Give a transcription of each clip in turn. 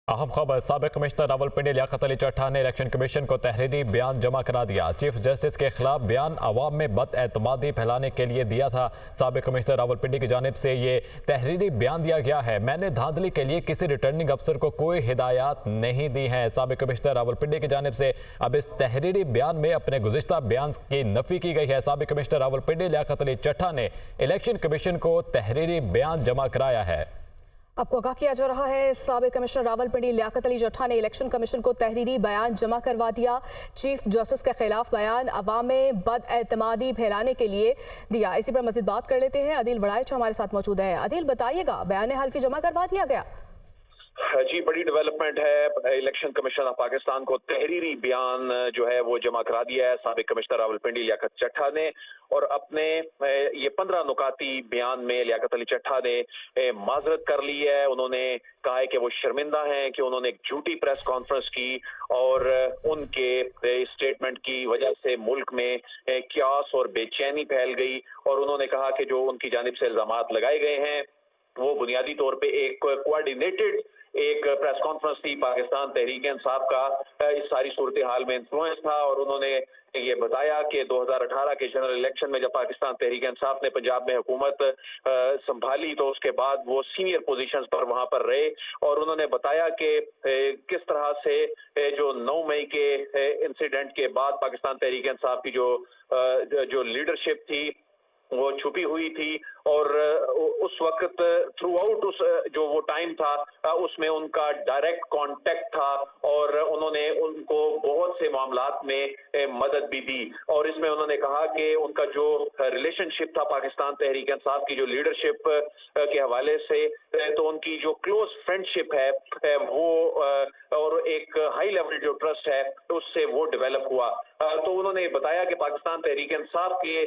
अहम खबर। साबिक कमिश्नर रावलपिंडी लियाकत अली चट्ठा ने इलेक्शन कमीशन को तहरीरी बयान जमा करा दिया। चीफ जस्टिस के खिलाफ बयान अवाम में बदएतमादी फैलाने के लिए दिया था। साबिक कमिश्नर रावलपिंडी की जानिब से ये तहरीरी बयान दिया गया है। मैंने धांधली के लिए किसी रिटर्निंग अफसर को कोई हिदायत नहीं दी है। साबिक कमिश्नर रावलपिंडी की जानिब से अब इस तहरीरी बयान में अपने गुज़िश्ता बयान की नफी की गई है। साबिक कमिश्नर रावलपिंडी लियाकत अली चट्ठा ने इलेक्शन कमीशन को तहरीरी बयान जमा कराया है। आपको आगाह किया जा रहा है, साबिक कमिश्नर रावलपिंडी लियाकत अली चट्ठा ने इलेक्शन कमीशन को तहरीरी बयान जमा करवा दिया। चीफ जस्टिस के खिलाफ बयान अवाम में बदएतमादी फैलाने के लिए दिया। इसी पर मजीद बात कर लेते हैं। अदील वड़ाइच हमारे साथ मौजूद है। अदील, बताइएगा, बयान हल्फी जमा करवा दिया गया? जी, बड़ी डेवलपमेंट है। इलेक्शन कमीशन ऑफ पाकिस्तान को तहरीरी बयान जो है वो जमा करा दिया है साबिक कमिश्नर रावलपिंडी लियाकत चट्ठा ने, और अपने ये 15 नुकाती बयान में लियाकत अली चट्ठा ने माजरत कर ली है। उन्होंने कहा है कि वो शर्मिंदा हैं कि उन्होंने एक झूठी प्रेस कॉन्फ्रेंस की और उनके स्टेटमेंट की वजह से मुल्क में क्यास और बेचैनी फैल गई। और उन्होंने कहा कि जो उनकी जानिब से इल्जामात लगाए गए हैं वो बुनियादी तौर पे एक कोऑर्डिनेटेड एक प्रेस कॉन्फ्रेंस थी। पाकिस्तान तहरीक इंसाफ का इस सारी सूरत हाल में इन्फ्लुएंस था। और उन्होंने ये बताया कि 2018 के जनरल इलेक्शन में जब पाकिस्तान तहरीक इंसाफ ने पंजाब में हुकूमत संभाली तो उसके बाद वो सीनियर पोजीशंस पर वहां पर रहे। और उन्होंने बताया कि किस तरह से जो 9 मई के इंसिडेंट के बाद पाकिस्तान तहरीक इंसाफ की जो लीडरशिप थी वो छुपी हुई थी। और उस वक्त थ्रू आउट उस जो वो टाइम था उसमें उनका डायरेक्ट कांटेक्ट था और उन्होंने उनको बहुत से मामलात में मदद भी दी। और इसमें उन्होंने कहा कि उनका जो रिलेशनशिप था पाकिस्तान तहरीक इंसाफ की जो लीडरशिप के हवाले से, तो उनकी जो क्लोज फ्रेंडशिप है वो और एक हाई लेवल जो ट्रस्ट है उससे वो डेवलप हुआ। तो उन्होंने बताया कि पाकिस्तान तहरीक इंसाफ के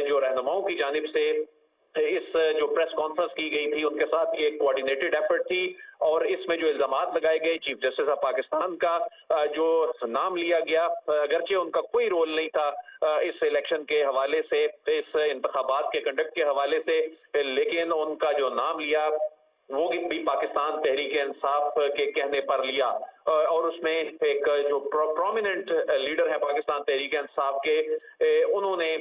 जो रहनुमाओं की जानिब से इस जो प्रेस कॉन्फ्रेंस की गई थी उनके साथ ये कोऑर्डिनेटेड एफर्ट थी। और इसमें जो इल्जामात लगाए गए चीफ जस्टिस ऑफ पाकिस्तान का जो नाम लिया गया, अगरचे उनका कोई रोल नहीं था इस इलेक्शन के हवाले से, इस इंतखाबात के कंडक्ट के हवाले से, लेकिन उनका जो नाम लिया वो भी पाकिस्तान तहरीक इंसाफ के कहने पर लिया। और उसमें एक जो प्रोमिनेंट लीडर है पाकिस्तान तहरीक इंसाफ के, उन्होंने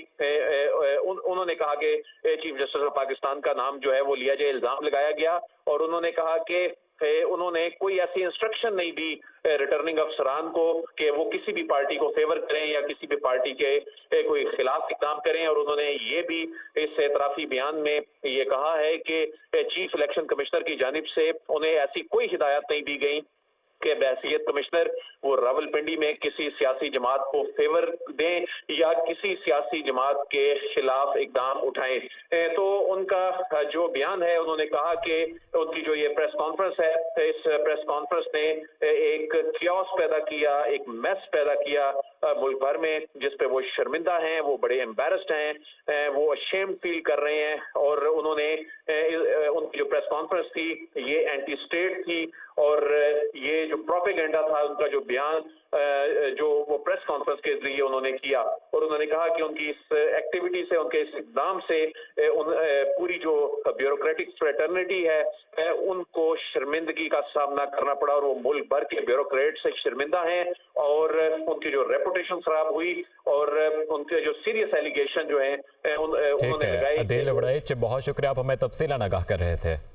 कहा कि चीफ जस्टिस ऑफ पाकिस्तान का नाम जो है वो लिया जाए, इल्जाम लगाया गया। और उन्होंने कहा कि उन्होंने कोई ऐसी इंस्ट्रक्शन नहीं दी रिटर्निंग अफसरान को कि वो किसी भी पार्टी को फेवर करें या किसी भी पार्टी के कोई खिलाफ इक़दाम करें। और उन्होंने ये भी इस एतराफी बयान में ये कहा है कि चीफ इलेक्शन कमिश्नर की जानिब से उन्हें ऐसी कोई हिदायत नहीं दी गई कि बहैसियत कमिश्नर वो रावलपिंडी में किसी सियासी जमात को फेवर दें या किसी सियासी जमात के खिलाफ इकदाम उठाएं। तो उनका जो बयान है, उन्होंने कहा कि उनकी जो ये प्रेस कॉन्फ्रेंस है, इस प्रेस कॉन्फ्रेंस ने एक क्यास पैदा किया, एक मैस पैदा किया मुल्क भर में, जिस पे वो शर्मिंदा हैं, वो बड़े एम्बेरस्ड हैं, वो अशेम्ड फील कर रहे हैं। और उन्होंने उनकी जो प्रेस कॉन्फ्रेंस थी ये एंटी स्टेट थी और ये जो प्रोपेगेंडा था उनका जो बयान जो वो प्रेस कॉन्फ्रेंस के जरिए उन्होंने किया। और उन्होंने कहा कि उनकी इस एक्टिविटी से, उनके इस इक़दाम से पूरी जो ब्यूरोक्रेटिक फ्रेटर्निटी है उनको शर्मिंदगी का सामना करना पड़ा और वो मुल्क भर के ब्यूरोक्रेट से शर्मिंदा हैं और उनकी जो रेपुटेशन खराब हुई और उनके जो सीरियस एलिगेशन जो है उन्होंने लगाए। अदील वड़ाइच, बहुत शुक्रिया, आप हमें तफसीलन आगाह कर रहे थे।